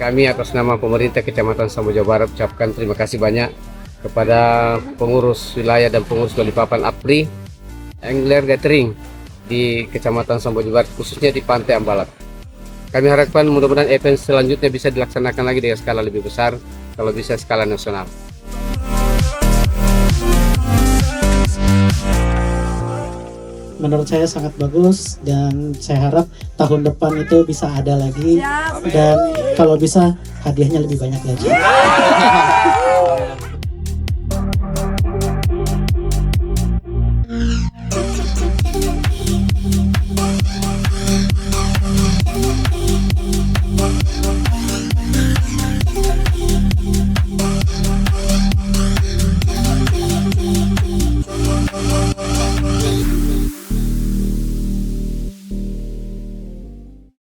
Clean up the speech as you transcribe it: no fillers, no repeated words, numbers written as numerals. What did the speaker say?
Kami atas nama pemerintah Kecamatan Sambo Jawa Barat ucapkan terima kasih banyak kepada pengurus wilayah dan pengurus Balikpapan APRI Angler Gathering di Kecamatan Sambo Jawa Barat, khususnya di Pantai Ambalat. Kami harapkan mudah-mudahan event selanjutnya bisa dilaksanakan lagi dengan skala lebih besar, kalau bisa skala nasional. Menurut saya sangat bagus dan saya harap tahun depan itu bisa ada lagi dan kalau bisa hadiahnya lebih banyak lagi.